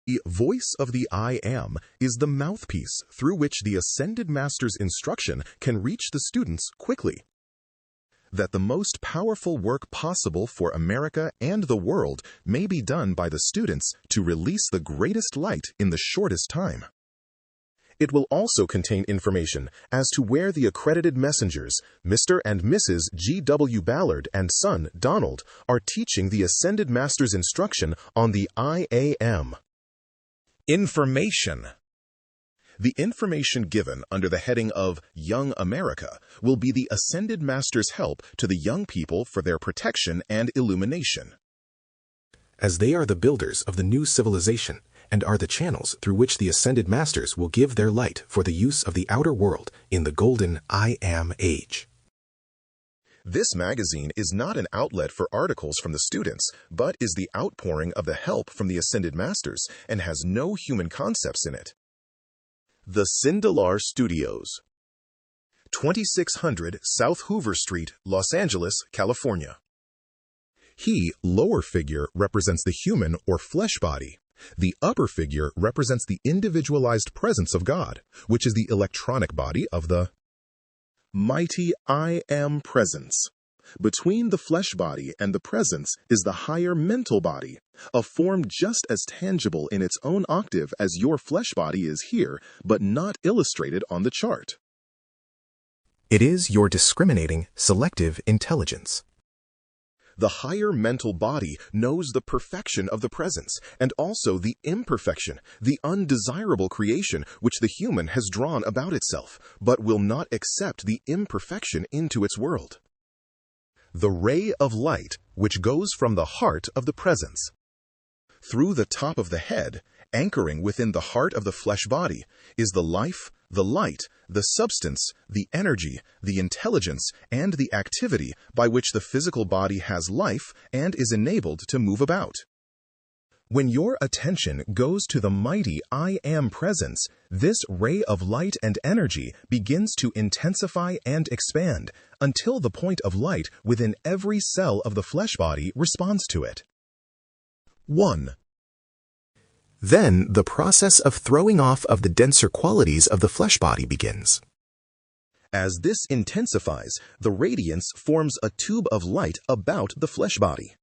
The voice of the I Am is the mouthpiece through which the Ascended Master's instruction can reach the students quickly. That the most powerful work possible for America and the world may be done by the students to release the greatest light in the shortest time. It will also contain information as to where the accredited messengers, Mr. and Mrs. G. W. Ballard and son, Donald, are teaching the Ascended Master's instruction on the I Am. Information. The information given under the heading of Young America will be the Ascended Master's help to the young people for their protection and illumination. As they are the builders of the new civilization and are the channels through which the Ascended Masters will give their light for the use of the outer world in the golden I Am age. This magazine is not an outlet for articles from the students, but is the outpouring of the help from the Ascended Masters and has no human concepts in it. The Sindelar Studios, 2600 South Hoover Street, Los Angeles, California. He, lower figure, represents the human or flesh body. The upper figure represents the individualized presence of God, which is the electronic body of the mighty I Am presence. Between the flesh body and the presence is the higher mental body, a form just as tangible in its own octave as your flesh body is here, but not illustrated on the chart. It is your discriminating, selective intelligence. The higher mental body knows the perfection of the presence and also the imperfection, the undesirable creation which the human has drawn about itself, but will not accept the imperfection into its world. The ray of light which goes from the heart of the presence. Through the top of the head, anchoring within the heart of the flesh body, is the life, the light, the substance, the energy, the intelligence, and the activity by which the physical body has life and is enabled to move about. When your attention goes to the mighty I Am presence, this ray of light and energy begins to intensify and expand until the point of light within every cell of the flesh body responds to it. 1. Then the process of throwing off of the denser qualities of the flesh body begins. As this intensifies, the radiance forms a tube of light about the flesh body.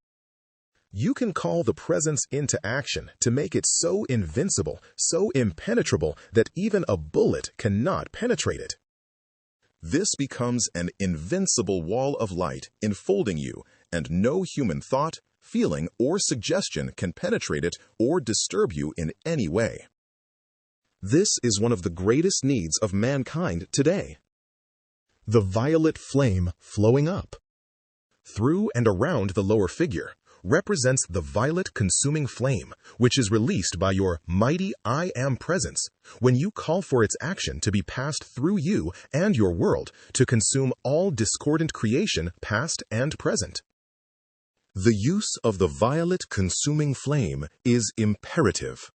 You can call the presence into action to make it so invincible, so impenetrable that even a bullet cannot penetrate it. This becomes an invincible wall of light enfolding you, and no human thought, feeling, or suggestion can penetrate it or disturb you in any way. This is one of the greatest needs of mankind today. The violet flame flowing up through and around the lower figure represents the violet consuming flame, which is released by your mighty I Am presence when you call for its action to be passed through you and your world to consume all discordant creation past and present. The use of the violet consuming flame is imperative.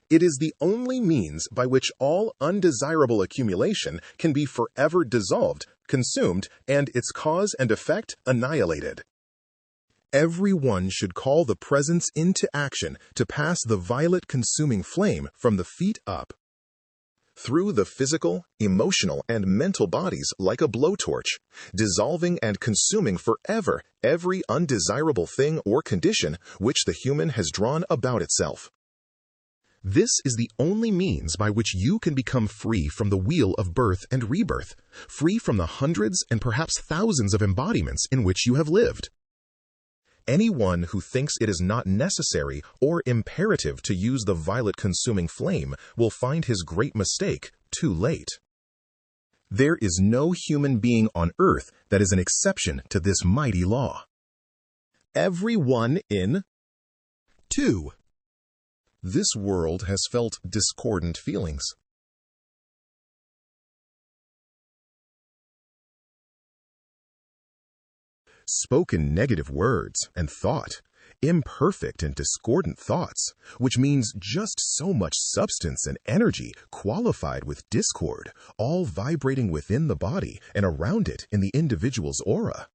It is the only means by which all undesirable accumulation can be forever dissolved, consumed, and its cause and effect annihilated. Everyone should call the presence into action to pass the violet consuming flame from the feet up, through the physical, emotional, and mental bodies like a blowtorch, dissolving and consuming forever every undesirable thing or condition which the human has drawn about itself. This is the only means by which you can become free from the wheel of birth and rebirth, free from the hundreds and perhaps thousands of embodiments in which you have lived. Anyone who thinks it is not necessary or imperative to use the violet consuming flame will find his great mistake too late. There is no human being on earth that is an exception to this mighty law. Everyone in 2. This world has felt discordant feelings. Spoken negative words and thought, imperfect and discordant thoughts, which means just so much substance and energy qualified with discord, all vibrating within the body and around it in the individual's aura.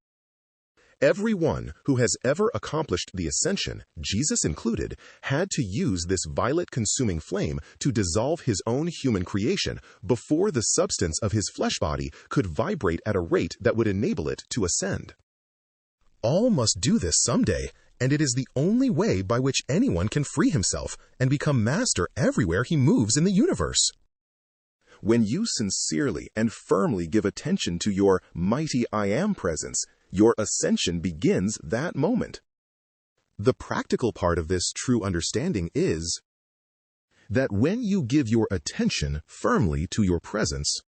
Everyone who has ever accomplished the ascension, Jesus included, had to use this violet-consuming flame to dissolve his own human creation before the substance of his flesh body could vibrate at a rate that would enable it to ascend. All must do this someday, and it is the only way by which anyone can free himself and become master everywhere he moves in the universe. When you sincerely and firmly give attention to your mighty I Am presence, your ascension begins that moment. The practical part of this true understanding is that when you give your attention firmly to your presence,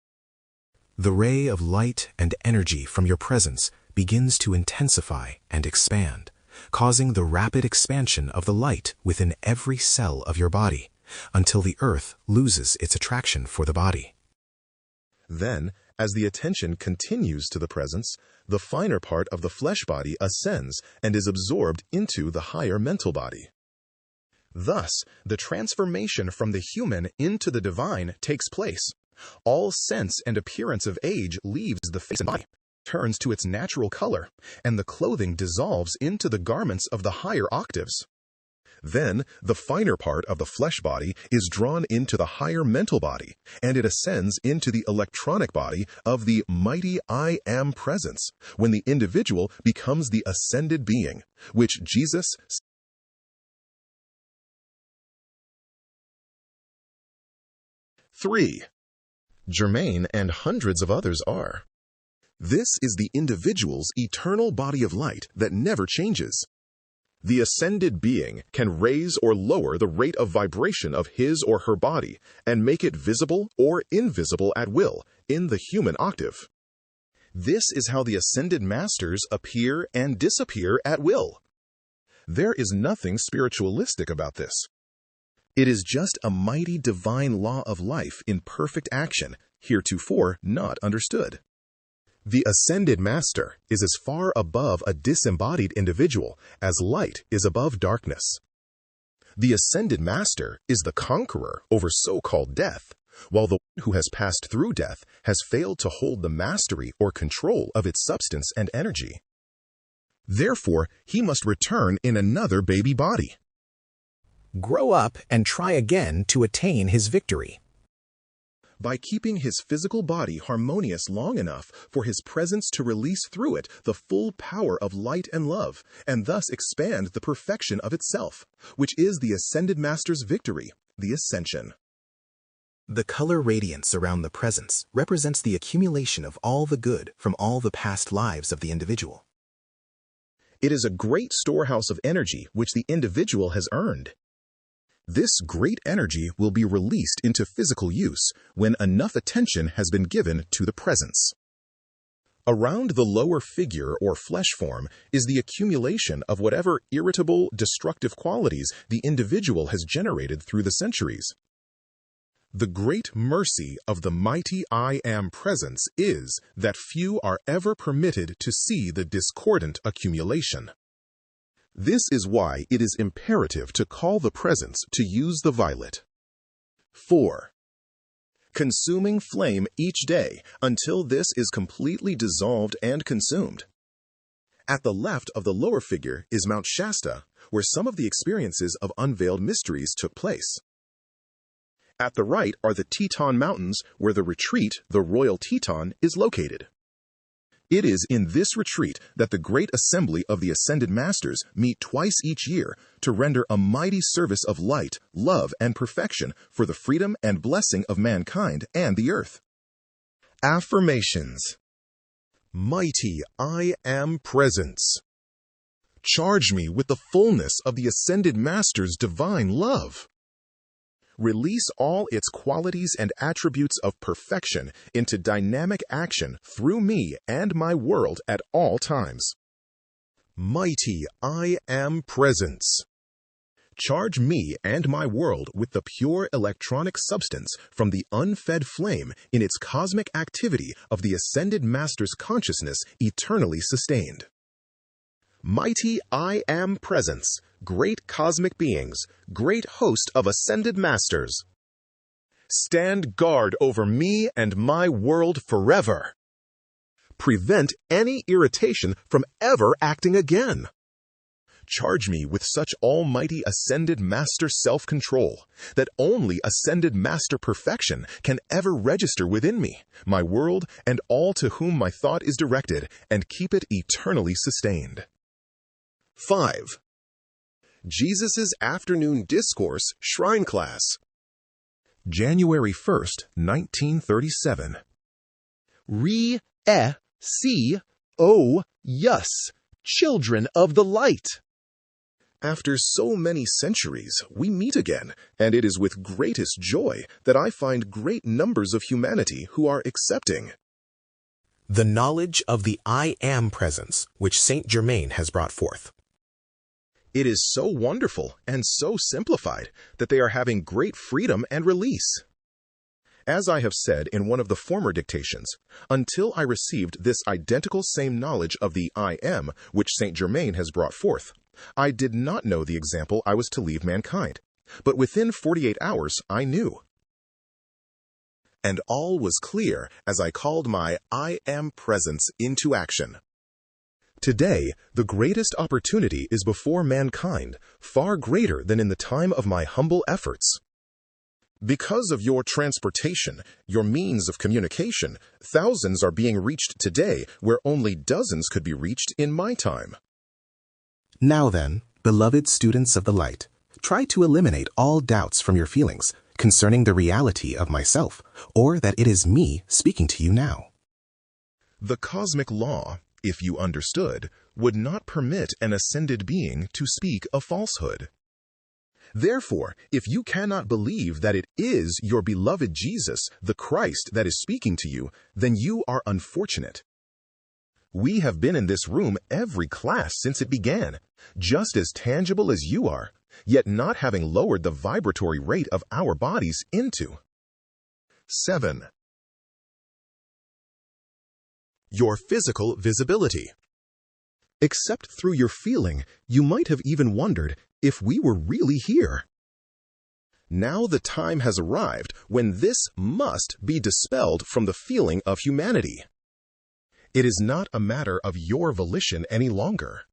the ray of light and energy from your presence begins to intensify and expand, causing the rapid expansion of the light within every cell of your body, until the earth loses its attraction for the body. Then, as the attention continues to the presence, the finer part of the flesh body ascends and is absorbed into the higher mental body. Thus, the transformation from the human into the divine takes place. All sense and appearance of age leaves the face and body, turns to its natural color, and the clothing dissolves into the garments of the higher octaves. Then, the finer part of the flesh body is drawn into the higher mental body, and it ascends into the electronic body of the mighty I Am presence, when the individual becomes the ascended being, which Jesus 3. Germain and hundreds of others are. This is the individual's eternal body of light that never changes. The ascended being can raise or lower the rate of vibration of his or her body and make it visible or invisible at will in the human octave. This is how the ascended masters appear and disappear at will. There is nothing spiritualistic about this. It is just a mighty divine law of life in perfect action, heretofore not understood. The ascended master is as far above a disembodied individual as light is above darkness. The ascended master is the conqueror over so-called death, while the one who has passed through death has failed to hold the mastery or control of its substance and energy. Therefore, he must return in another baby body. Grow up and try again to attain his victory. By keeping his physical body harmonious long enough for his presence to release through it the full power of light and love, and thus expand the perfection of itself, which is the ascended master's victory, the ascension. The color radiance around the presence represents the accumulation of all the good from all the past lives of the individual. It is a great storehouse of energy which the individual has earned. This great energy will be released into physical use when enough attention has been given to the presence. Around the lower figure or flesh form is the accumulation of whatever irritable, destructive qualities the individual has generated through the centuries. The great mercy of the mighty I Am presence is that few are ever permitted to see the discordant accumulation. This is why it is imperative to call the presence to use the violet. 4. Consuming flame each day until this is completely dissolved and consumed. At the left of the lower figure is Mount Shasta, where some of the experiences of unveiled mysteries took place. At the right are the Teton Mountains, where the retreat, the Royal Teton, is located. It is in this retreat that the great assembly of the Ascended Masters meet twice each year to render a mighty service of light, love, and perfection for the freedom and blessing of mankind and the earth. Affirmations. Mighty I Am presence. Charge me with the fullness of the Ascended Master's divine love. Release all its qualities and attributes of perfection into dynamic action through me and my world at all times. Mighty I Am presence. Charge me and my world with the pure electronic substance from the unfed flame in its cosmic activity of the Ascended Master's consciousness eternally sustained. Mighty I Am presence, great cosmic beings, great host of Ascended Masters. Stand guard over me and my world forever. Prevent any irritation from ever acting again. Charge me with such almighty ascended master self-control that only ascended master perfection can ever register within me, my world, and all to whom my thought is directed, and keep it eternally sustained. 5. Jesus' Afternoon Discourse Shrine Class. January 1st, 1937. Re-e-see-o-yus, children of the light. After so many centuries, we meet again, and it is with greatest joy that I find great numbers of humanity who are accepting the knowledge of the I Am presence, which Saint Germain has brought forth. It is so wonderful and so simplified that they are having great freedom and release. As I have said in one of the former dictations, until I received this identical same knowledge of the I Am which Saint Germain has brought forth, I did not know the example I was to leave mankind, but within 48 hours I knew. And all was clear as I called my I Am presence into action. Today, the greatest opportunity is before mankind, far greater than in the time of my humble efforts. Because of your transportation, your means of communication, thousands are being reached today where only dozens could be reached in my time. Now then, beloved students of the light, try to eliminate all doubts from your feelings concerning the reality of myself, or that it is me speaking to you now. The cosmic law, if you understood, would not permit an ascended being to speak a falsehood. Therefore, if you cannot believe that it is your beloved Jesus, the Christ, that is speaking to you, then you are unfortunate. We have been in this room every class since it began, just as tangible as you are, yet not having lowered the vibratory rate of our bodies into 7. Your physical visibility. Except through your feeling, you might have even wondered if we were really here. Now the time has arrived when this must be dispelled from the feeling of humanity. It is not a matter of your volition any longer.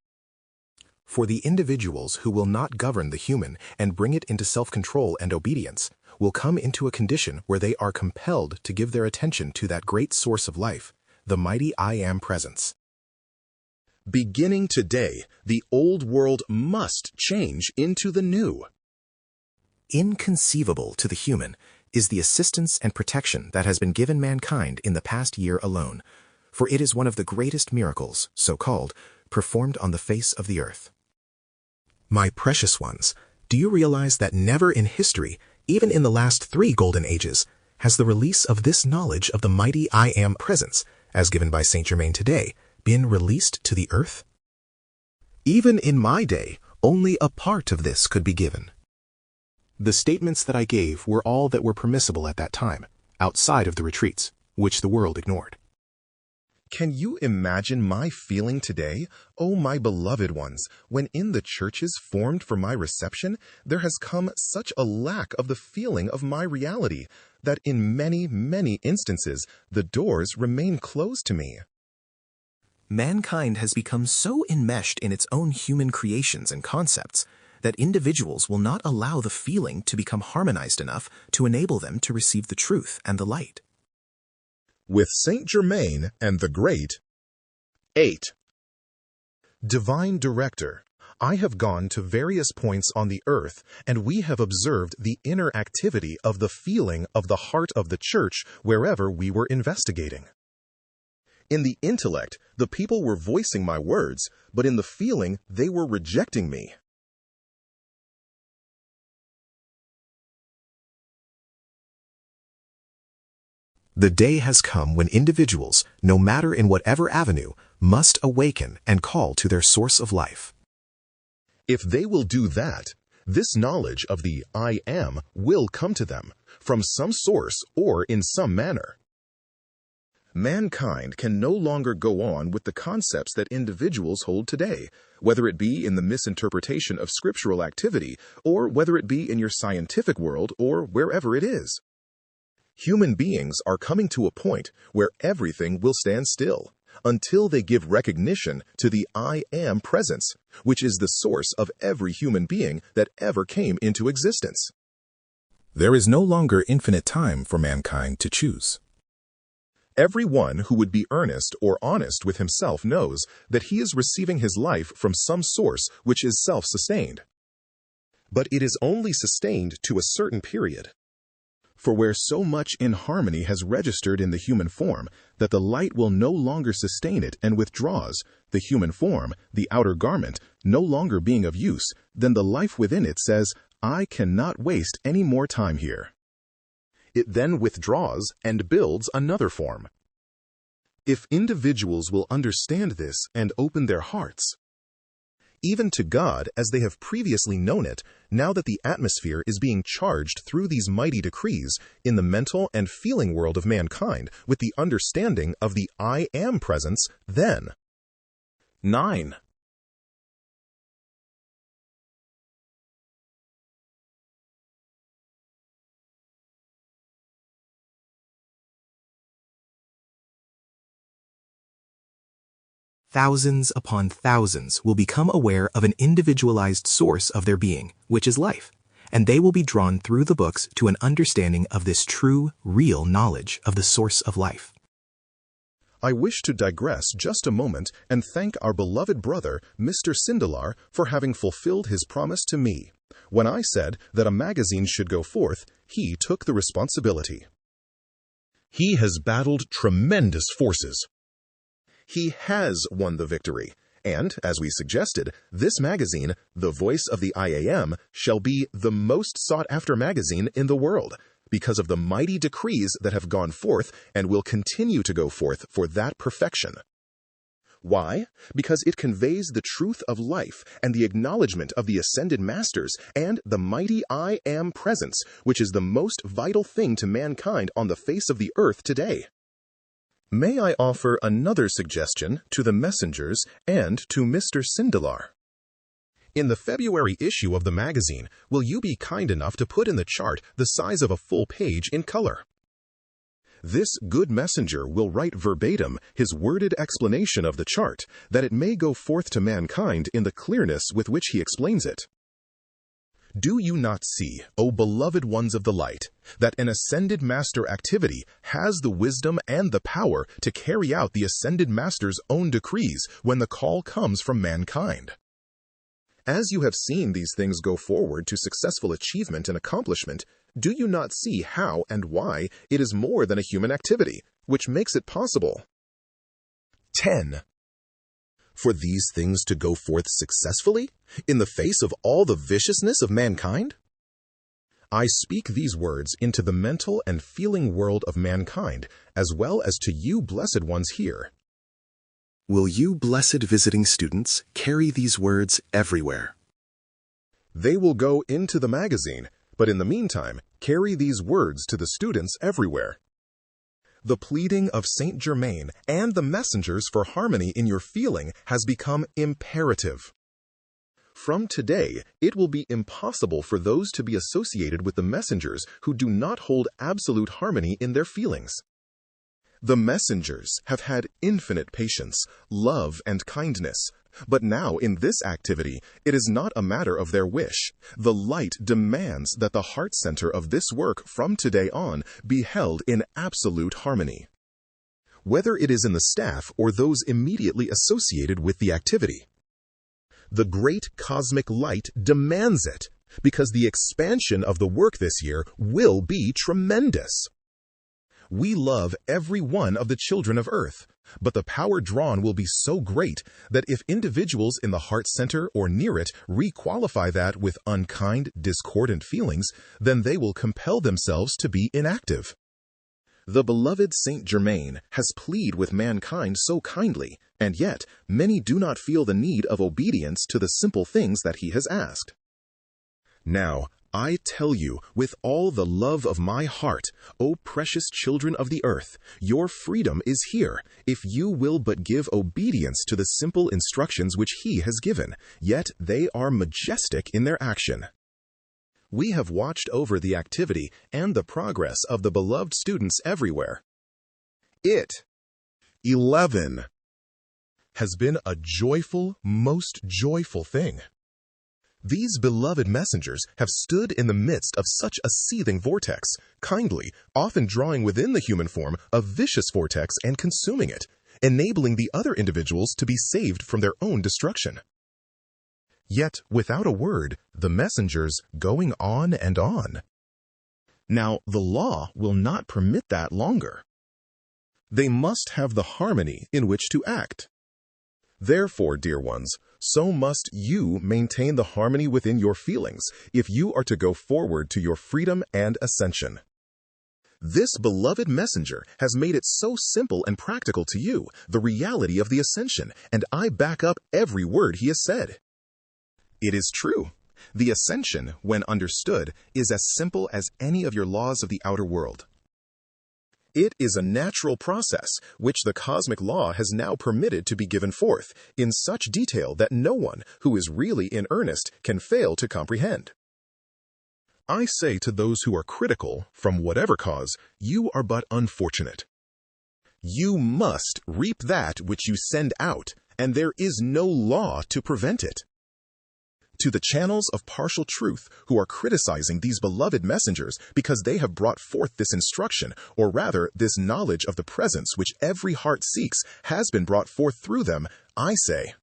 For the individuals who will not govern the human and bring it into self-control and obedience will come into a condition where they are compelled to give their attention to that great source of life, the mighty I Am presence. Beginning today, the old world must change into the new. Inconceivable to the human is the assistance and protection that has been given mankind in the past year alone, for it is one of the greatest miracles, so-called, performed on the face of the earth. My precious ones, do you realize that never in history, even in the last 3 golden ages, has the release of this knowledge of the mighty I Am presence, as given by Saint Germain today, been released to the earth? Even in my day, only a part of this could be given. The statements that I gave were all that were permissible at that time, outside of the retreats, which the world ignored. Can you imagine my feeling today, O my beloved ones, when in the churches formed for my reception, there has come such a lack of the feeling of my reality, that in many, many instances, the doors remain closed to me? Mankind has become so enmeshed in its own human creations and concepts that individuals will not allow the feeling to become harmonized enough to enable them to receive the truth and the light. With Saint Germain and the Great. 8. Divine Director, I have gone to various points on the earth, and we have observed the inner activity of the feeling of the heart of the Church wherever we were investigating. In the intellect, the people were voicing my words, but in the feeling, they were rejecting me. The day has come when individuals, no matter in whatever avenue, must awaken and call to their source of life. If they will do that, this knowledge of the I Am will come to them, from some source or in some manner. Mankind can no longer go on with the concepts that individuals hold today, whether it be in the misinterpretation of scriptural activity, or whether it be in your scientific world, or wherever it is. Human beings are coming to a point where everything will stand still, until they give recognition to the I Am presence, which is the source of every human being that ever came into existence. There is no longer infinite time for mankind to choose. Everyone who would be earnest or honest with himself knows that he is receiving his life from some source which is self-sustained. But it is only sustained to a certain period. For where so much inharmony has registered in the human form that the light will no longer sustain it and withdraws, the human form, the outer garment, no longer being of use, then the life within it says, I cannot waste any more time here. It then withdraws and builds another form. If individuals will understand this and open their hearts, even to God as they have previously known it, now that the atmosphere is being charged through these mighty decrees in the mental and feeling world of mankind with the understanding of the I Am presence, then 9. Thousands upon thousands will become aware of an individualized source of their being, which is life, and they will be drawn through the books to an understanding of this true, real knowledge of the source of life. I wish to digress just a moment and thank our beloved brother, Mr. Sindelar, for having fulfilled his promise to me. When I said that a magazine should go forth, he took the responsibility. He has battled tremendous forces. He has won the victory, and, as we suggested, this magazine, The Voice of the I Am, shall be the most sought-after magazine in the world, because of the mighty decrees that have gone forth and will continue to go forth for that perfection. Why? Because it conveys the truth of life and the acknowledgement of the ascended masters and the mighty I Am presence, which is the most vital thing to mankind on the face of the earth today. May I offer another suggestion to the messengers and to Mr. Sindelar? In the February issue of the magazine, will you be kind enough to put in the chart the size of a full page in color? This good messenger will write verbatim his worded explanation of the chart, that it may go forth to mankind in the clearness with which he explains it. Do you not see, O beloved ones of the light, that an ascended master activity has the wisdom and the power to carry out the ascended master's own decrees when the call comes from mankind? As you have seen these things go forward to successful achievement and accomplishment, do you not see how and why it is more than a human activity, which makes it possible? 10. For these things to go forth successfully, in the face of all the viciousness of mankind? I speak these words into the mental and feeling world of mankind, as well as to you blessed ones here. Will you, blessed visiting students, carry these words everywhere? They will go into the magazine, but in the meantime, carry these words to the students everywhere. The pleading of Saint Germain and the messengers for harmony in your feeling has become imperative. From today, it will be impossible for those to be associated with the messengers who do not hold absolute harmony in their feelings. The messengers have had infinite patience, love, and kindness, but now in this activity, it is not a matter of their wish. The light demands that the heart center of this work from today on be held in absolute harmony. Whether it is in the staff or those immediately associated with the activity, the great cosmic light demands it, because the expansion of the work this year will be tremendous. We love every one of the children of Earth, but the power drawn will be so great that if individuals in the heart center or near it requalify that with unkind, discordant feelings, then they will compel themselves to be inactive. The beloved Saint Germain has pleaded with mankind so kindly, and yet many do not feel the need of obedience to the simple things that he has asked. Now, I tell you, with all the love of my heart, O precious children of the earth, your freedom is here, if you will but give obedience to the simple instructions which he has given, yet they are majestic in their action. We have watched over the activity and the progress of the beloved students everywhere. 11. has been a joyful, most joyful thing. These beloved messengers have stood in the midst of such a seething vortex, kindly, often drawing within the human form a vicious vortex and consuming it, enabling the other individuals to be saved from their own destruction. Yet, without a word, the messengers going on and on. Now, the law will not permit that longer. They must have the harmony in which to act. Therefore, dear ones, so must you maintain the harmony within your feelings if you are to go forward to your freedom and ascension. This beloved messenger has made it so simple and practical to you, the reality of the ascension, and I back up every word he has said. It is true. The ascension, when understood, is as simple as any of your laws of the outer world. It is a natural process which the cosmic law has now permitted to be given forth in such detail that no one who is really in earnest can fail to comprehend. I say to those who are critical, from whatever cause, you are but unfortunate. You must reap that which you send out, and there is no law to prevent it. To the channels of partial truth who are criticizing these beloved messengers because they have brought forth this instruction, or rather this knowledge of the presence which every heart seeks has been brought forth through them, I say,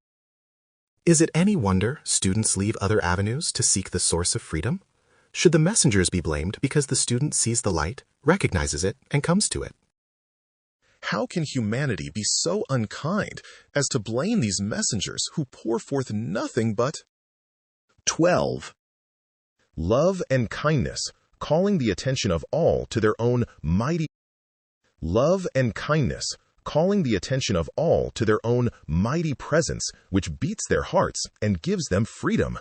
Is it any wonder students leave other avenues to seek the source of freedom? Should the messengers be blamed because the student sees the light, recognizes it, and comes to it? how can humanity be so unkind as to blame these messengers who pour forth nothing but 12. Love and kindness, calling the attention of all to their own mighty presence, which beats their hearts and gives them freedom.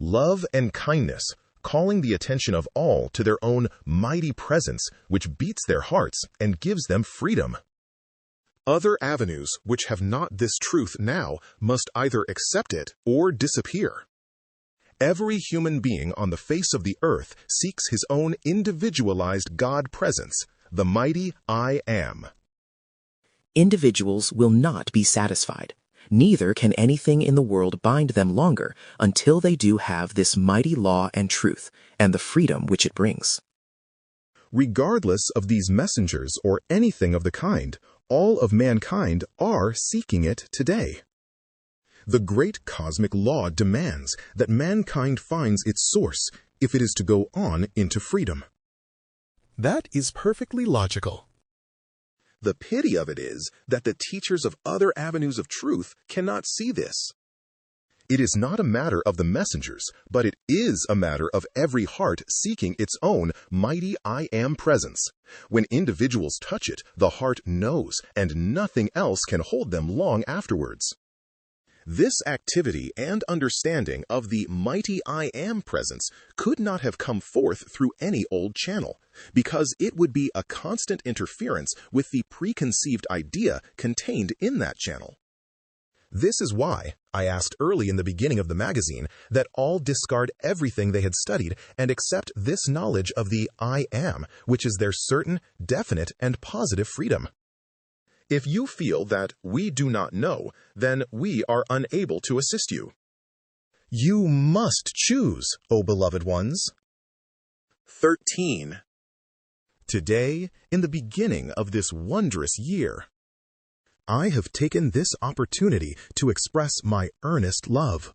Love and kindness, calling the attention of all to their own mighty presence, which beats their hearts and gives them freedom. Other avenues which have not this truth now must either accept it or disappear. Every human being on the face of the earth seeks his own individualized God presence, the mighty I Am. Individuals will not be satisfied. Neither can anything in the world bind them longer until they do have this mighty law and truth and the freedom which it brings. Regardless of these messengers or anything of the kind, all of mankind are seeking it today. The great cosmic law demands that mankind finds its source if it is to go on into freedom. That is perfectly logical. The pity of it is that the teachers of other avenues of truth cannot see this. It is not a matter of the messengers, but it is a matter of every heart seeking its own mighty I Am presence. When individuals touch it, the heart knows, and nothing else can hold them long afterwards. This activity and understanding of the mighty I Am presence could not have come forth through any old channel, because it would be a constant interference with the preconceived idea contained in that channel. This is why I asked early in the beginning of the magazine that all discard everything they had studied and accept this knowledge of the I Am, which is their certain, definite, and positive freedom. If you feel that we do not know, then we are unable to assist you. You must choose, O beloved ones. 13. Today, in the beginning of this wondrous year, I have taken this opportunity to express my earnest love,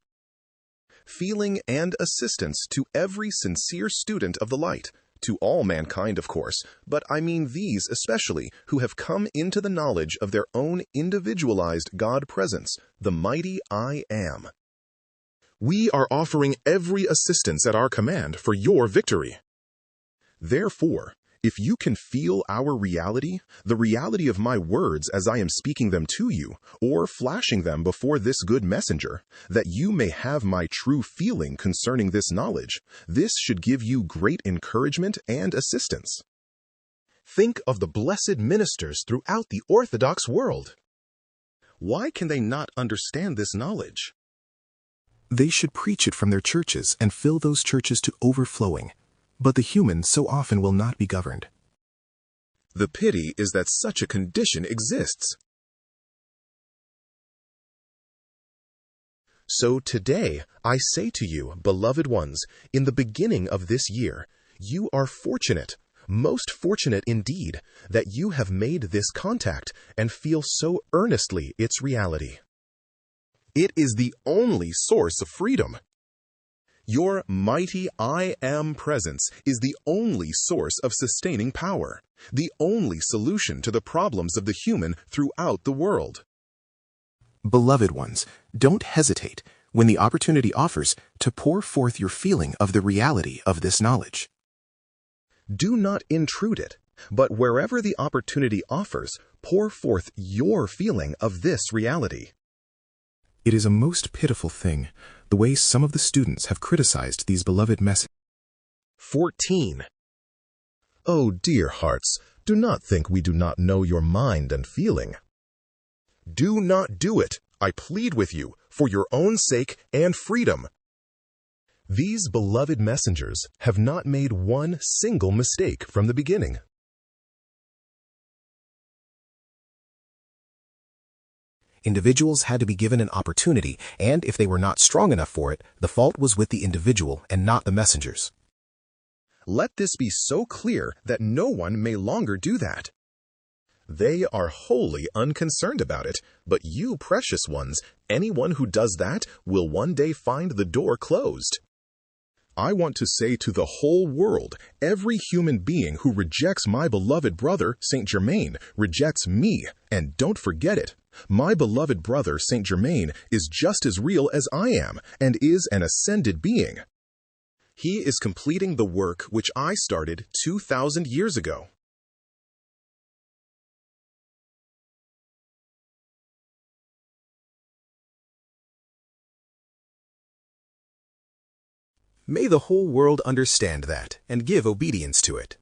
feeling, and assistance to every sincere student of the light, to all mankind, of course, but I mean these especially who have come into the knowledge of their own individualized God presence, the mighty I Am. We are offering every assistance at our command for your victory. Therefore, if you can feel our reality, the reality of my words as I am speaking them to you, or flashing them before this good messenger, that you may have my true feeling concerning this knowledge, this should give you great encouragement and assistance. Think of the blessed ministers throughout the Orthodox world. Why can they not understand this knowledge? They should preach it from their churches and fill those churches to overflowing. But the human so often will not be governed. The pity is that such a condition exists. So today, I say to you, beloved ones, in the beginning of this year, you are fortunate, most fortunate indeed, that you have made this contact and feel so earnestly its reality. It is the only source of freedom. Your mighty I Am presence is the only source of sustaining power, the only solution to the problems of the human throughout the world. Beloved ones, don't hesitate, when the opportunity offers, to pour forth your feeling of the reality of this knowledge. Do not intrude it, but wherever the opportunity offers, pour forth your feeling of this reality. It is a most pitiful thing, the way some of the students have criticized these beloved messages. 14. Oh, dear hearts, do not think we do not know your mind and feeling. Do not do it, I plead with you, for your own sake and freedom. These beloved messengers have not made one single mistake from the beginning. Individuals had to be given an opportunity, and if they were not strong enough for it, the fault was with the individual and not the messengers. Let this be so clear that no one may longer do that. They are wholly unconcerned about it, but you, precious ones, anyone who does that will one day find the door closed. I want to say to the whole world, every human being who rejects my beloved brother, Saint Germain, rejects me, and don't forget it. My beloved brother, Saint Germain, is just as real as I am, and is an ascended being. He is completing the work which I started 2,000 years ago. May the whole world understand that and give obedience to it.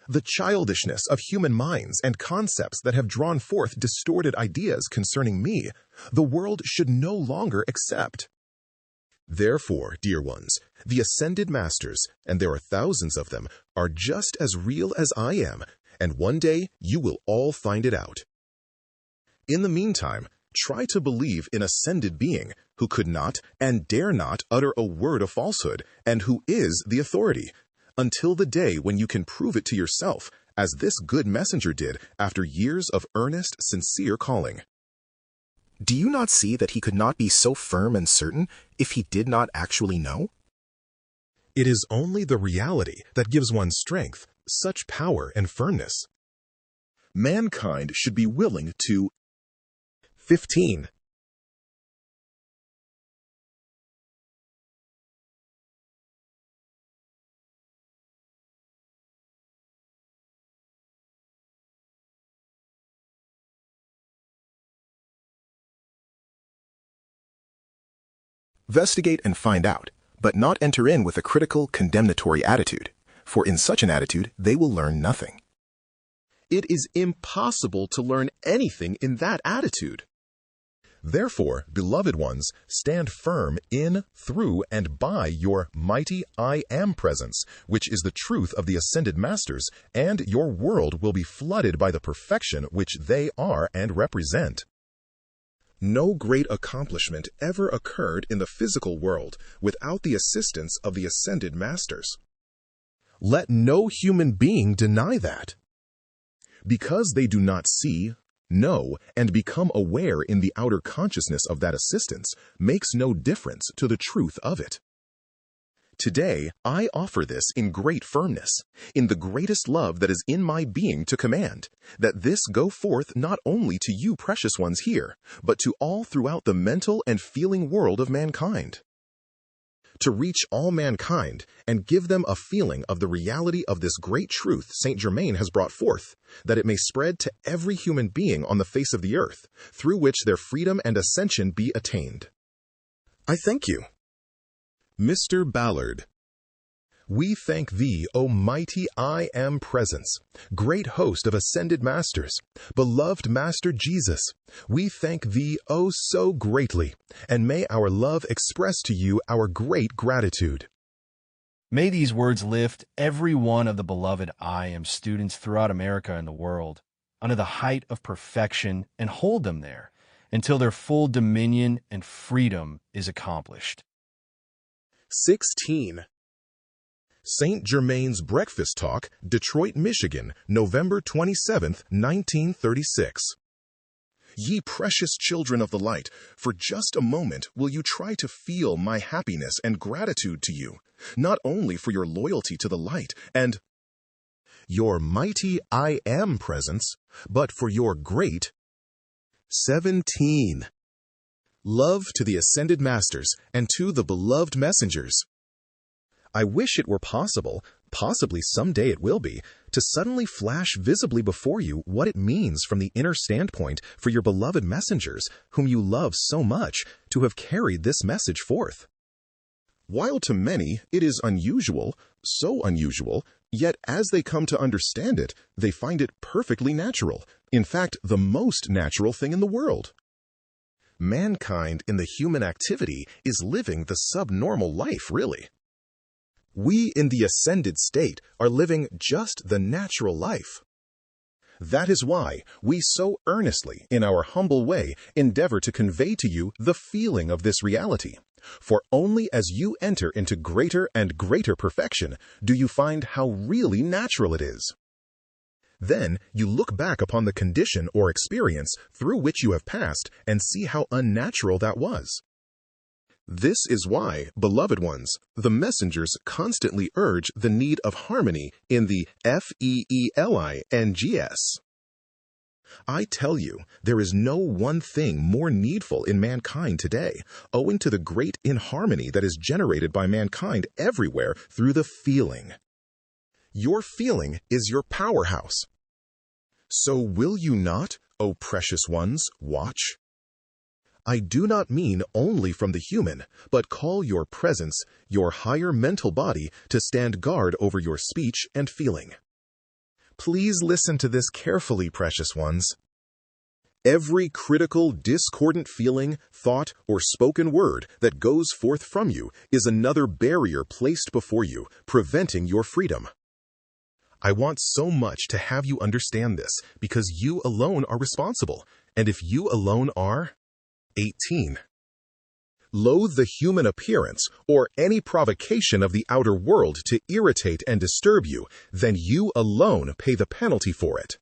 The childishness of human minds and concepts that have drawn forth distorted ideas concerning me, the world should no longer accept. Therefore, dear ones, the ascended masters, and there are thousands of them, are just as real as I am, and one day you will all find it out. In the meantime, try to believe in ascended being who could not and dare not utter a word of falsehood, and who is the authority, until the day when you can prove it to yourself, as this good messenger did after years of earnest, sincere calling. Do you not see that he could not be so firm and certain if he did not actually know? It is only the reality that gives one strength, such power and firmness. Mankind should be willing to 15. Investigate and find out, but not enter in with a critical, condemnatory attitude, for in such an attitude they will learn nothing. It is impossible to learn anything in that attitude. Therefore, beloved ones, stand firm in, through, and by your mighty I Am presence, which is the truth of the ascended masters, and your world will be flooded by the perfection which they are and represent. No great accomplishment ever occurred in the physical world without the assistance of the ascended masters. Let no human being deny that. Because they do not see, know, and become aware in the outer consciousness of that assistance makes no difference to the truth of it. Today, I offer this in great firmness, in the greatest love that is in my being to command, that this go forth not only to you precious ones here, but to all throughout the mental and feeling world of mankind. To reach all mankind and give them a feeling of the reality of this great truth Saint Germain has brought forth, that it may spread to every human being on the face of the earth, through which their freedom and ascension be attained. I thank you. Mr. Ballard. We thank thee, O mighty I Am presence, great host of ascended masters, beloved Master Jesus. We thank thee, oh so greatly, and may our love express to you our great gratitude. May these words lift every one of the beloved I Am students throughout America and the world under the height of perfection and hold them there until their full dominion and freedom is accomplished. 16. Saint Germain's Breakfast Talk, Detroit, Michigan, November 27, 1936. Ye precious children of the light, for just a moment will you try to feel my happiness and gratitude to you, not only for your loyalty to the light and your mighty I Am presence, but for your great 17. Love to the ascended masters and to the beloved messengers. I wish it were possible, possibly someday it will be, to suddenly flash visibly before you what it means from the inner standpoint for your beloved messengers, whom you love so much, to have carried this message forth. While to many it is unusual, so unusual, yet as they come to understand it, they find it perfectly natural, in fact, the most natural thing in the world. Mankind in the human activity is living the subnormal life, really. We in the ascended state are living just the natural life. That is why we so earnestly, in our humble way, endeavor to convey to you the feeling of this reality. For only as you enter into greater and greater perfection do you find how really natural it is. Then you look back upon the condition or experience through which you have passed and see how unnatural that was. This is why, beloved ones, the messengers constantly urge the need of harmony in the FEELI and GS. I tell you, there is no one thing more needful in mankind today, owing to the great inharmony that is generated by mankind everywhere through the feeling. Your feeling is your powerhouse. So will you not, O precious ones, watch? I do not mean only from the human, but call your presence, your higher mental body, to stand guard over your speech and feeling. Please listen to this carefully, precious ones. Every critical, discordant feeling, thought, or spoken word that goes forth from you is another barrier placed before you, preventing your freedom. I want so much to have you understand this, because you alone are responsible, and if you alone are 18. Loathe the human appearance or any provocation of the outer world to irritate and disturb you, then you alone pay the penalty for it.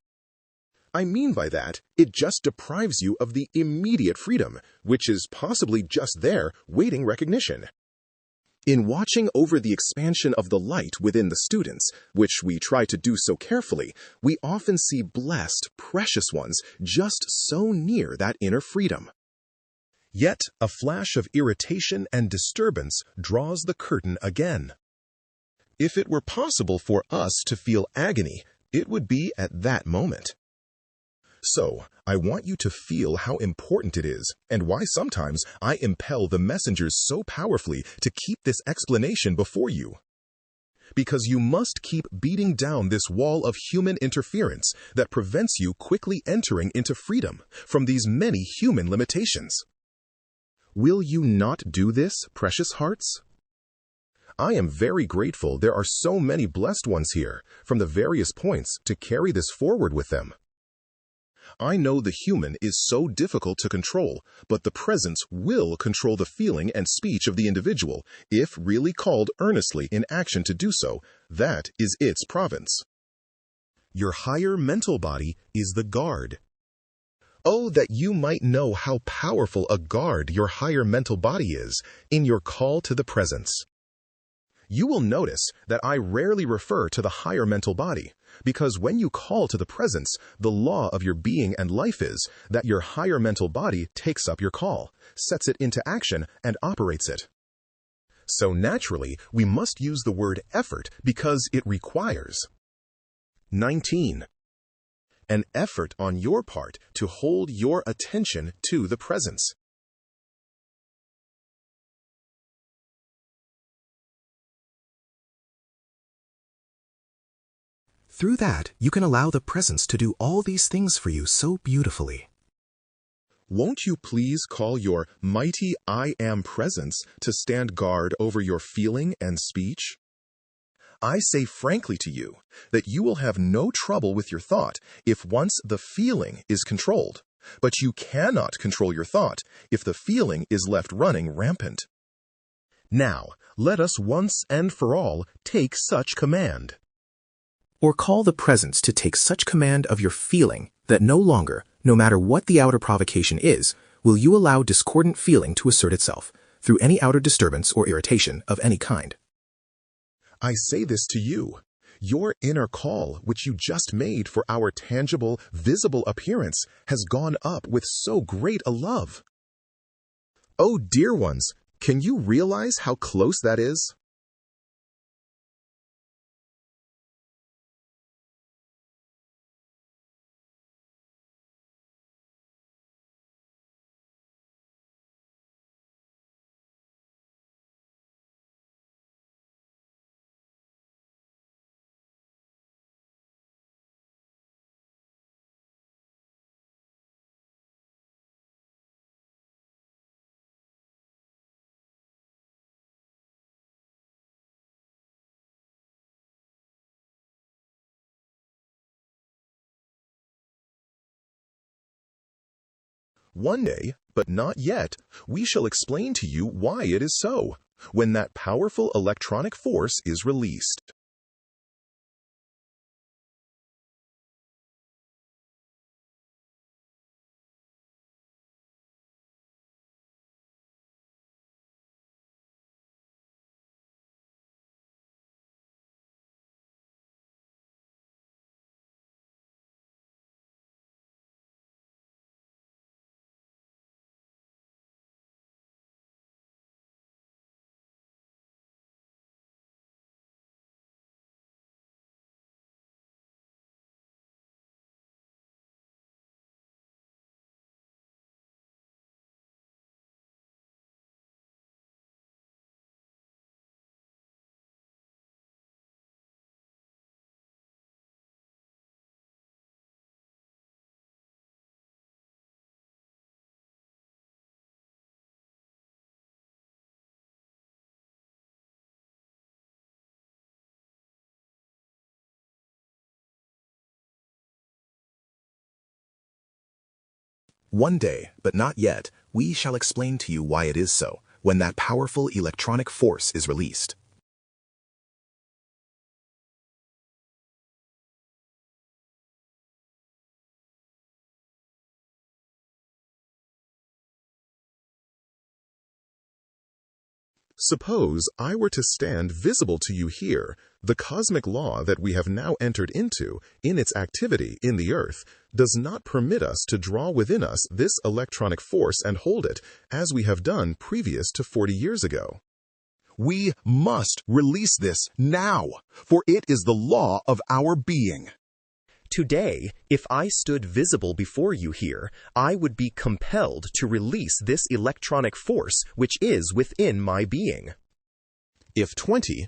I mean by that, it just deprives you of the immediate freedom, which is possibly just there, waiting recognition. In watching over the expansion of the light within the students, which we try to do so carefully, we often see blessed, precious ones just so near that inner freedom. Yet a flash of irritation and disturbance draws the curtain again. If it were possible for us to feel agony, it would be at that moment. So, I want you to feel how important it is and why sometimes I impel the messengers so powerfully to keep this explanation before you. Because you must keep beating down this wall of human interference that prevents you quickly entering into freedom from these many human limitations. Will you not do this, precious hearts? I am very grateful there are so many blessed ones here from the various points to carry this forward with them. I know the human is so difficult to control, but the presence will control the feeling and speech of the individual if really called earnestly in action to do so. That is its province. Your higher mental body is the guard. Oh, that you might know how powerful a guard your higher mental body is in your call to the presence. You will notice that I rarely refer to the higher mental body, because when you call to the presence, the law of your being and life is that your higher mental body takes up your call, sets it into action, and operates it. So naturally, we must use the word effort because it requires. 19. An effort on your part to hold your attention to the presence. Through that, you can allow the presence to do all these things for you so beautifully. Won't you please call your mighty I Am presence to stand guard over your feeling and speech? I say frankly to you that you will have no trouble with your thought if once the feeling is controlled, but you cannot control your thought if the feeling is left running rampant. Now, let us once and for all take such command. Or call the presence to take such command of your feeling that no longer, no matter what the outer provocation is, will you allow discordant feeling to assert itself through any outer disturbance or irritation of any kind. I say this to you. Your inner call, which you just made for our tangible, visible appearance, has gone up with so great a love. Oh, dear ones, can you realize how close that is? One day, but not yet, we shall explain to you why it is so, when that powerful electronic force is released. One day, but not yet, we shall explain to you why it is so, when that powerful electronic force is released. Suppose I were to stand visible to you here, the cosmic law that we have now entered into, in its activity in the earth, does not permit us to draw within us this electronic force and hold it, as we have done previous to 40 years ago. We must release this now, for it is the law of our being. Today, if I stood visible before you here, I would be compelled to release this electronic force which is within my being. If 20,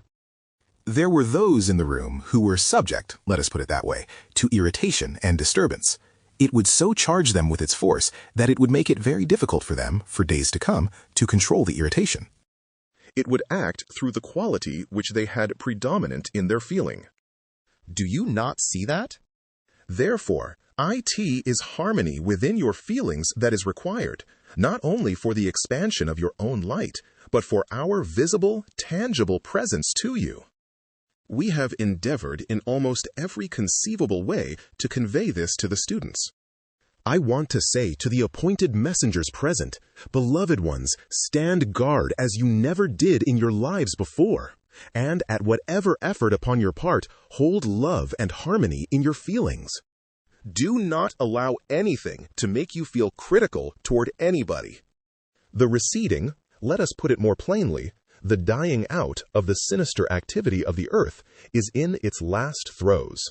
there were those in the room who were subject, let us put it that way, to irritation and disturbance. It would so charge them with its force that it would make it very difficult for them, for days to come, to control the irritation. It would act through the quality which they had predominant in their feeling. Do you not see that? Therefore, it is harmony within your feelings that is required, not only for the expansion of your own light, but for our visible, tangible presence to you. We have endeavored in almost every conceivable way to convey this to the students. I want to say to the appointed messengers present, beloved ones, stand guard as you never did in your lives before, and at whatever effort upon your part, hold love and harmony in your feelings. Do not allow anything to make you feel critical toward anybody. The receding, let us put it more plainly, the dying out of the sinister activity of the earth is in its last throes.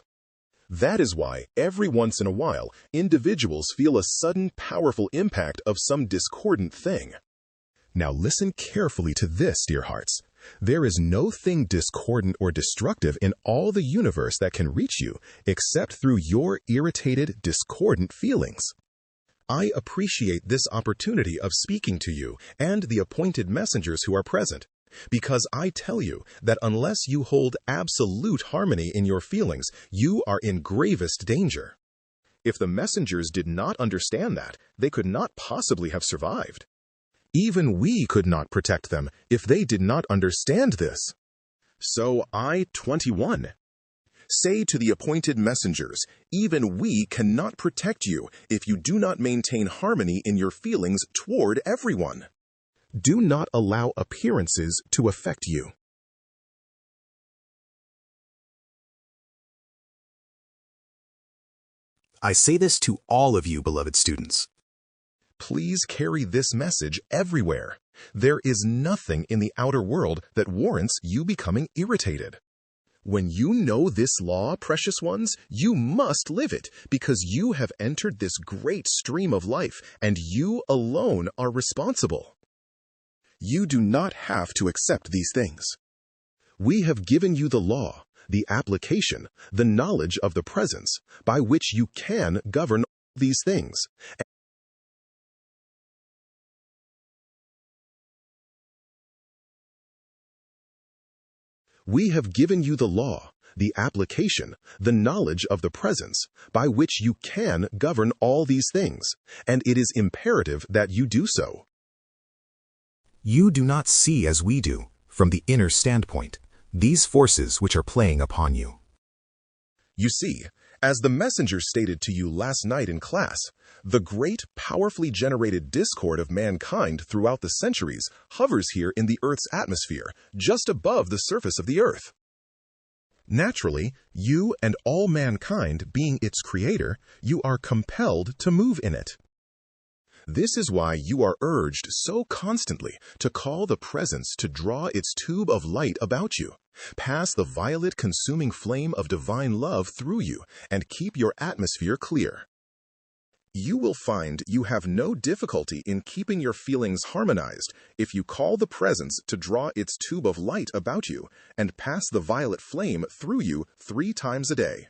That is why, every once in a while, individuals feel a sudden powerful impact of some discordant thing. Now listen carefully to this, dear hearts. There is no thing discordant or destructive in all the universe that can reach you except through your irritated, discordant feelings. I appreciate this opportunity of speaking to you and the appointed messengers who are present, because I tell you that unless you hold absolute harmony in your feelings, you are in gravest danger. If the messengers did not understand that, they could not possibly have survived. Even we could not protect them if they did not understand this. So I, 21, say to the appointed messengers, even we cannot protect you if you do not maintain harmony in your feelings toward everyone. Do not allow appearances to affect you. I say this to all of you, beloved students. Please carry this message everywhere. There is nothing in the outer world that warrants you becoming irritated. When you know this law, precious ones, you must live it, because you have entered this great stream of life, and you alone are responsible. You do not have to accept these things. We have given you the law, the application, the knowledge of the presence, by which you can govern these things. We have given you the law, the application, the knowledge of the presence, by which you can govern all these things, and it is imperative that you do so. You do not see as we do, from the inner standpoint, these forces which are playing upon you. You see, as the messenger stated to you last night in class, the great, powerfully generated discord of mankind throughout the centuries hovers here in the Earth's atmosphere, just above the surface of the Earth. Naturally, you and all mankind being its creator, you are compelled to move in it. This is why you are urged so constantly to call the presence to draw its tube of light about you, pass the violet consuming flame of divine love through you, and keep your atmosphere clear. You will find you have no difficulty in keeping your feelings harmonized if you call the presence to draw its tube of light about you and pass the violet flame through you 3 times a day.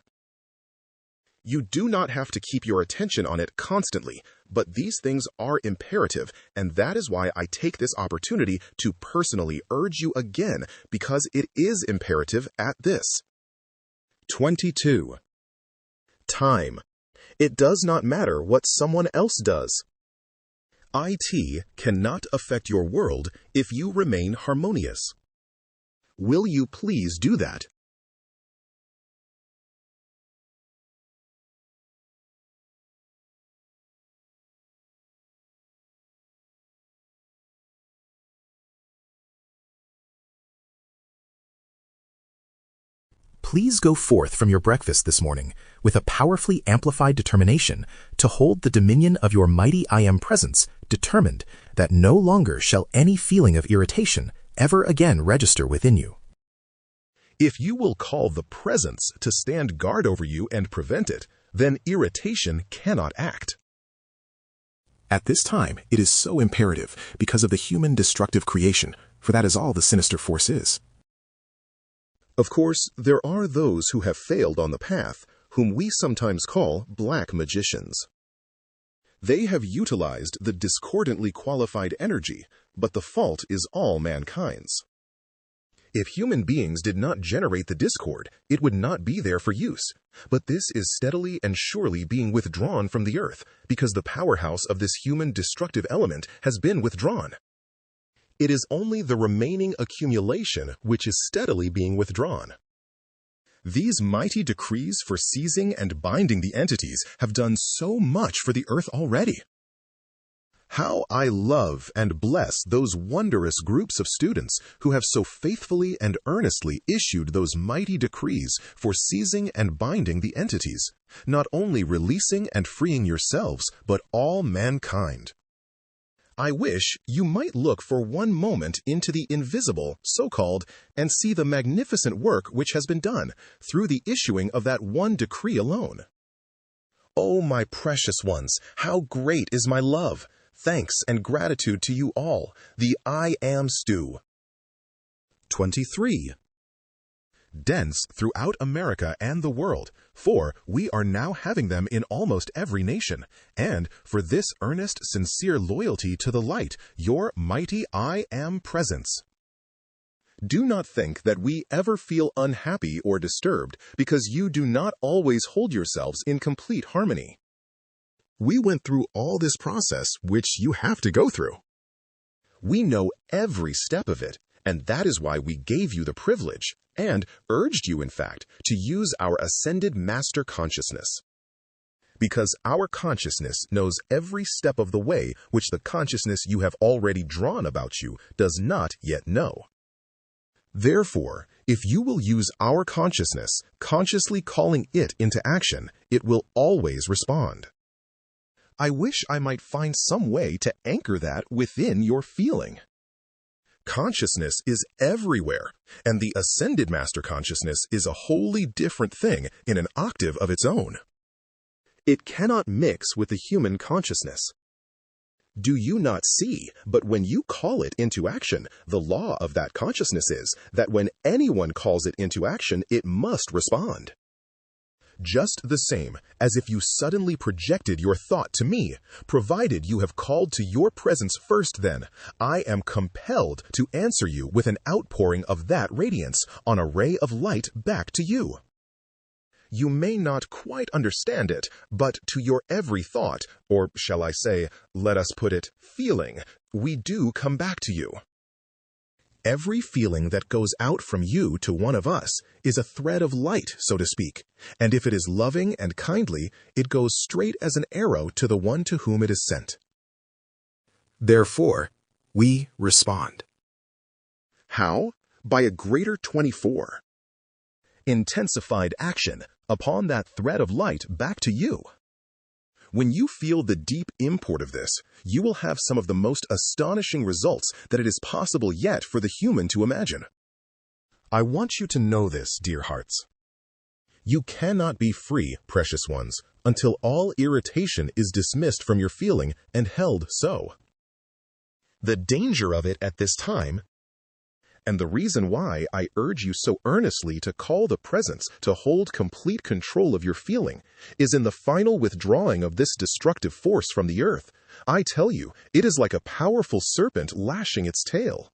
You do not have to keep your attention on it constantly, but these things are imperative, and that is why I take this opportunity to personally urge you again, because it is imperative at this. 22. Time. It does not matter what someone else does. IT cannot affect your world if you remain harmonious. Will you please do that? Please go forth from your breakfast this morning with a powerfully amplified determination to hold the dominion of your mighty I Am presence, determined that no longer shall any feeling of irritation ever again register within you. If you will call the presence to stand guard over you and prevent it, then irritation cannot act. At this time, it is so imperative because of the human destructive creation, for that is all the sinister force is. Of course, there are those who have failed on the path, whom we sometimes call black magicians. They have utilized the discordantly qualified energy, but the fault is all mankind's. If human beings did not generate the discord, it would not be there for use. But this is steadily and surely being withdrawn from the earth, because the powerhouse of this human destructive element has been withdrawn. It is only the remaining accumulation which is steadily being withdrawn. These mighty decrees for seizing and binding the entities have done so much for the earth already. How I love and bless those wondrous groups of students who have so faithfully and earnestly issued those mighty decrees for seizing and binding the entities, not only releasing and freeing yourselves, but all mankind. I wish you might look for one moment into the invisible, so-called, and see the magnificent work which has been done through the issuing of that one decree alone. Oh, my precious ones, how great is my love! Thanks and gratitude to you all, the I Am Stew. 23. Dense throughout America and the world, for we are now having them in almost every nation, and for this earnest, sincere loyalty to the light, your mighty I Am presence. Do not think that we ever feel unhappy or disturbed because you do not always hold yourselves in complete harmony. We went through all this process which you have to go through. We know every step of it, and that is why we gave you the privilege, and urged you, in fact, to use our ascended master consciousness. Because our consciousness knows every step of the way which the consciousness you have already drawn about you does not yet know. Therefore, if you will use our consciousness, consciously calling it into action, it will always respond. I wish I might find some way to anchor that within your feeling. Consciousness is everywhere, and the ascended master consciousness is a wholly different thing in an octave of its own. It cannot mix with the human consciousness. Do you not see, but when you call it into action, the law of that consciousness is that when anyone calls it into action, it must respond. Just the same as if you suddenly projected your thought to me, provided you have called to your presence first, then I am compelled to answer you with an outpouring of that radiance on a ray of light back to you. You may not quite understand it, but to your every thought, or shall I say, let us put it, feeling, we do come back to you. Every feeling that goes out from you to one of us is a thread of light, so to speak, and if it is loving and kindly, it goes straight as an arrow to the one to whom it is sent. Therefore, we respond. How? By a greater 24. Intensified action upon that thread of light back to you. When you feel the deep import of this, you will have some of the most astonishing results that it is possible yet for the human to imagine. I want you to know this, dear hearts. You cannot be free, precious ones, until all irritation is dismissed from your feeling and held so. The danger of it at this time, and the reason why I urge you so earnestly to call the presence to hold complete control of your feeling, is in the final withdrawing of this destructive force from the earth. I tell you, it is like a powerful serpent lashing its tail,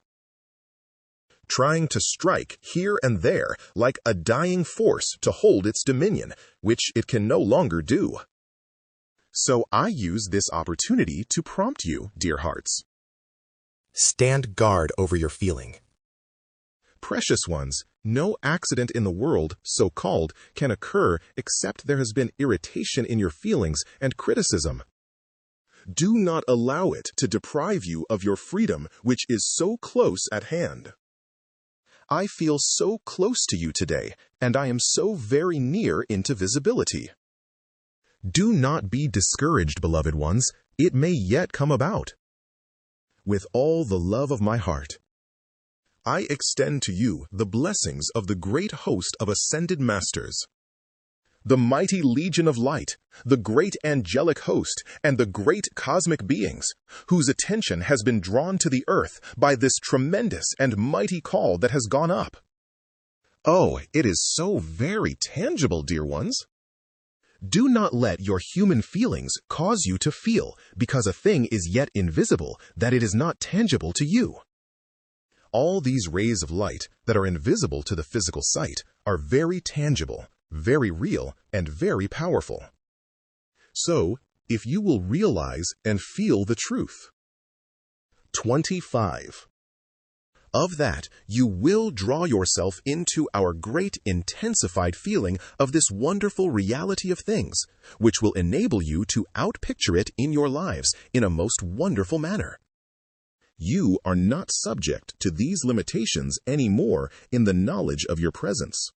trying to strike here and there like a dying force to hold its dominion, which it can no longer do. So I use this opportunity to prompt you, dear hearts. Stand guard over your feeling. Precious ones, no accident in the world, so-called, can occur except there has been irritation in your feelings and criticism. Do not allow it to deprive you of your freedom, which is so close at hand. I feel so close to you today, and I am so very near into visibility. Do not be discouraged, beloved ones. It may yet come about. With all the love of my heart, I extend to you the blessings of the great host of ascended masters. the mighty legion of light, the great angelic host, and the great cosmic beings, whose attention has been drawn to the earth by this tremendous and mighty call that has gone up. Oh, it is so very tangible, dear ones. Do not let your human feelings cause you to feel, because a thing is yet invisible, that it is not tangible to you. All these rays of light that are invisible to the physical sight are very tangible, very real, and very powerful. So, if you will realize and feel the truth. 25. Of that, you will draw yourself into our great intensified feeling of this wonderful reality of things, which will enable you to outpicture it in your lives in a most wonderful manner. You are not subject to these limitations any more in the knowledge of your presence.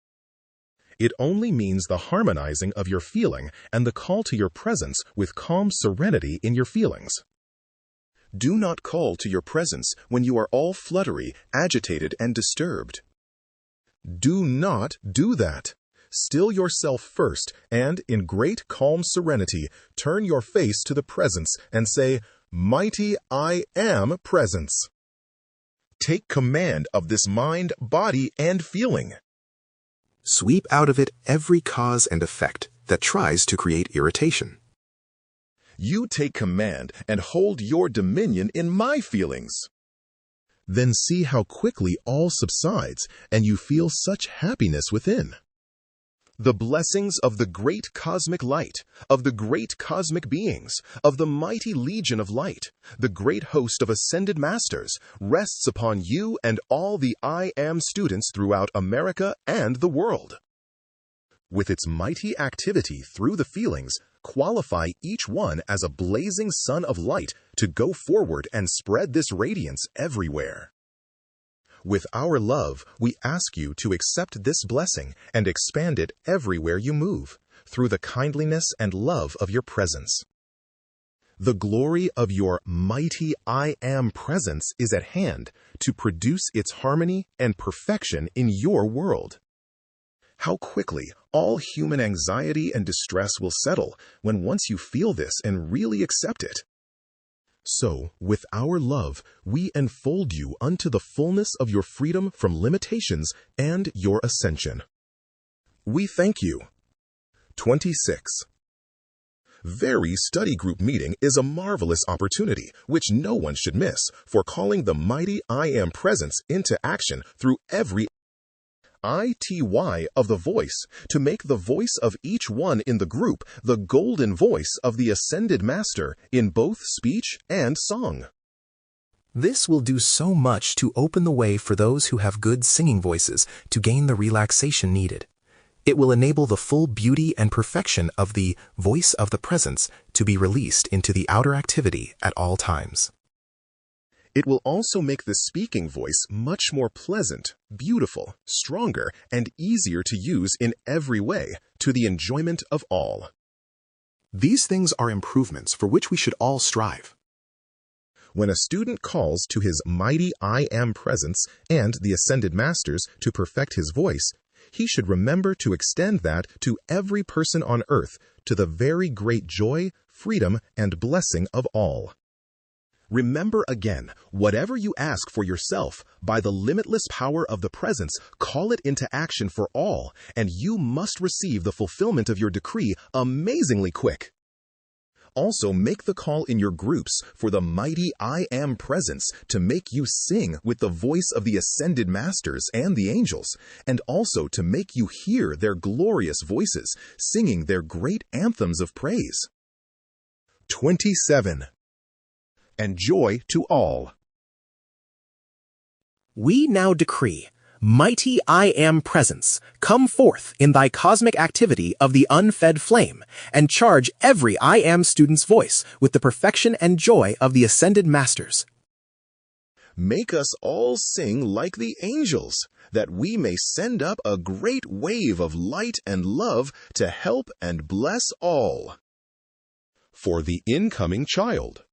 It only means the harmonizing of your feeling and the call to your presence with calm serenity in your feelings. Do not call to your presence when you are all fluttery, agitated, and disturbed. Do not do that. Still yourself first, and in great calm serenity, turn your face to the presence and say, "Mighty I am presence." Take command of this mind, body, and feeling. Sweep out of it every cause and effect that tries to create irritation. You take command and hold your dominion in my feelings. Then see how quickly all subsides and you feel such happiness within. The blessings of the great cosmic light, of the great cosmic beings, of the mighty legion of light, the great host of ascended masters, rests upon you and all the I Am students throughout America and the world. With its mighty activity through the feelings, qualify each one as a blazing sun of light to go forward and spread this radiance everywhere. With our love, we ask you to accept this blessing and expand it everywhere you move, through the kindliness and love of your presence. The glory of your mighty I Am presence is at hand to produce its harmony and perfection in your world. How quickly all human anxiety and distress will settle when once you feel this and really accept it. So, with our love, we enfold you unto the fullness of your freedom from limitations and your ascension. We thank you. 26. Very study group meeting is a marvelous opportunity, which no one should miss, for calling the mighty I Am presence into action through every ITY of the voice, to make the voice of each one in the group the golden voice of the ascended master in both speech and song. This will do so much to open the way for those who have good singing voices to gain the relaxation needed. It will enable the full beauty and perfection of the voice of the presence to be released into the outer activity at all times. It will also make the speaking voice much more pleasant, beautiful, stronger, and easier to use in every way, to the enjoyment of all. These things are improvements for which we should all strive. When a student calls to his mighty I Am presence and the ascended masters to perfect his voice, he should remember to extend that to every person on earth, to the very great joy, freedom, and blessing of all. Remember again, whatever you ask for yourself, by the limitless power of the presence, call it into action for all, and you must receive the fulfillment of your decree amazingly quick. Also, make the call in your groups for the mighty I Am presence to make you sing with the voice of the ascended masters and the angels, and also to make you hear their glorious voices, singing their great anthems of praise. 27. And joy to all. We now decree, mighty I Am presence, come forth in thy cosmic activity of the unfed flame, and charge every I Am student's voice with the perfection and joy of the ascended masters. Make us all sing like the angels, that we may send up a great wave of light and love to help and bless all. For the incoming child.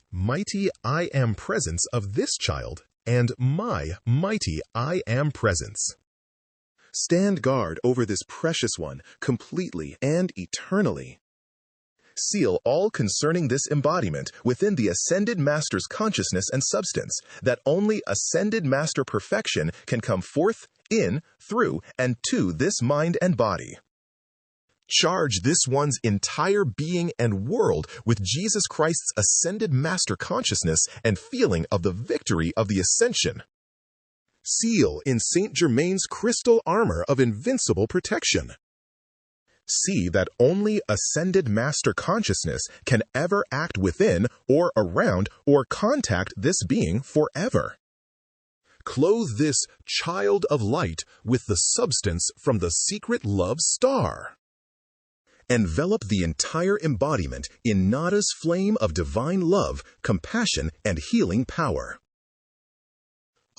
Mighty I Am presence of this child, and my mighty I Am presence. Stand guard over this precious one completely and eternally. Seal all concerning this embodiment within the Ascended Master's consciousness and substance, that only Ascended Master perfection can come forth, in, through, and to this mind and body. Charge this one's entire being and world with Jesus Christ's Ascended Master consciousness and feeling of the victory of the Ascension. Seal in Saint Germain's crystal armor of invincible protection. See that only Ascended Master consciousness can ever act within or around or contact this being forever. Clothe this child of light with the substance from the secret love star. Envelop the entire embodiment in Nada's flame of divine love, compassion, and healing power.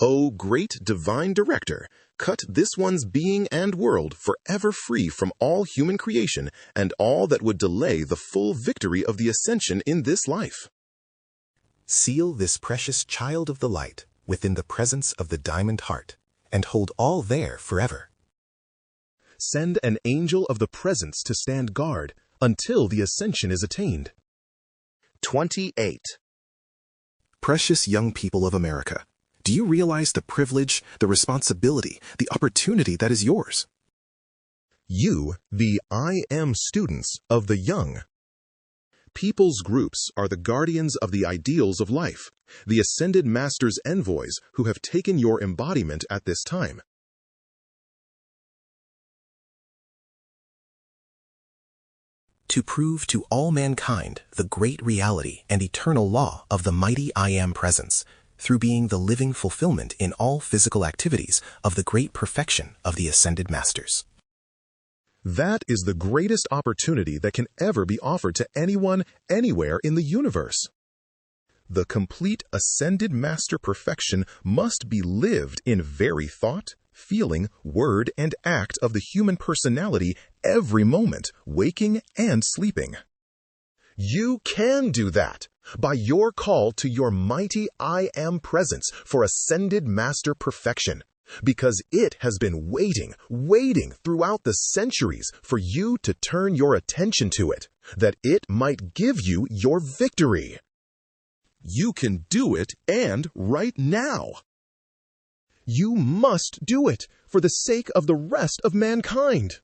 O great divine director, cut this one's being and world forever free from all human creation and all that would delay the full victory of the ascension in this life. Seal this precious child of the light within the presence of the diamond heart, and hold all there forever. Send an angel of the presence to stand guard until the ascension is attained. 28. Precious young people of America, do you realize the privilege, the responsibility, the opportunity that is yours? You, the I Am students of the young. People's groups are the guardians of the ideals of life, the Ascended Master's envoys who have taken your embodiment at this time. To prove to all mankind the great reality and eternal law of the mighty I Am presence, through being the living fulfillment in all physical activities of the great perfection of the Ascended Masters. That is the greatest opportunity that can ever be offered to anyone, anywhere in the universe. The complete Ascended Master perfection must be lived in very thought, feeling, word, and act of the human personality every moment, waking and sleeping. You can do that by your call to your mighty I Am presence for Ascended Master perfection, because it has been waiting throughout the centuries for you to turn your attention to it, that it might give you your victory. You can do it, and right now. You must do it for the sake of the rest of mankind.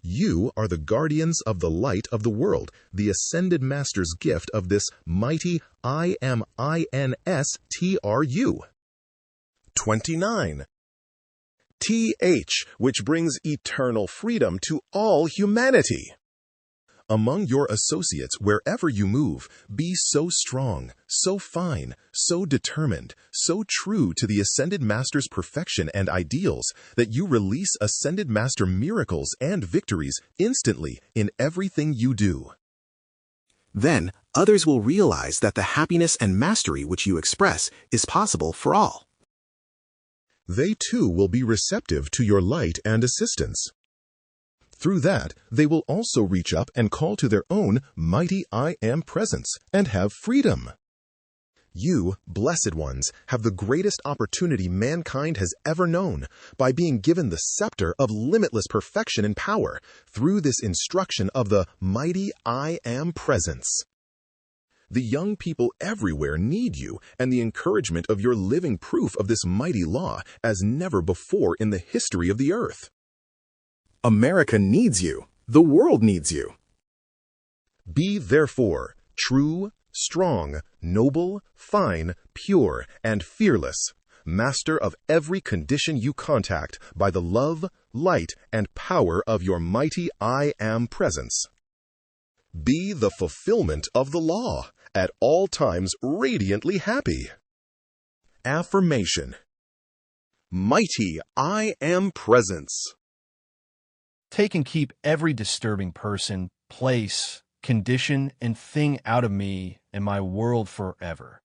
You are the guardians of the light of the world, the Ascended Master's gift of this mighty I Am INSTRU. 29. TH, which brings eternal freedom to all humanity. Among your associates, wherever you move, be so strong, so fine, so determined, so true to the Ascended Master's perfection and ideals that you release Ascended Master miracles and victories instantly in everything you do. Then others will realize that the happiness and mastery which you express is possible for all. They too will be receptive to your light and assistance. Through that, they will also reach up and call to their own mighty I Am presence and have freedom. You, blessed ones, have the greatest opportunity mankind has ever known by being given the scepter of limitless perfection and power through this instruction of the mighty I Am presence. The young people everywhere need you and the encouragement of your living proof of this mighty law as never before in the history of the earth. America needs you. The world needs you. Be therefore true, strong, noble, fine, pure, and fearless, master of every condition you contact by the love, light, and power of your mighty I Am presence. Be the fulfillment of the law, at all times radiantly happy. Affirmation. Mighty I Am presence. Take and keep every disturbing person, place, condition, and thing out of me and my world forever.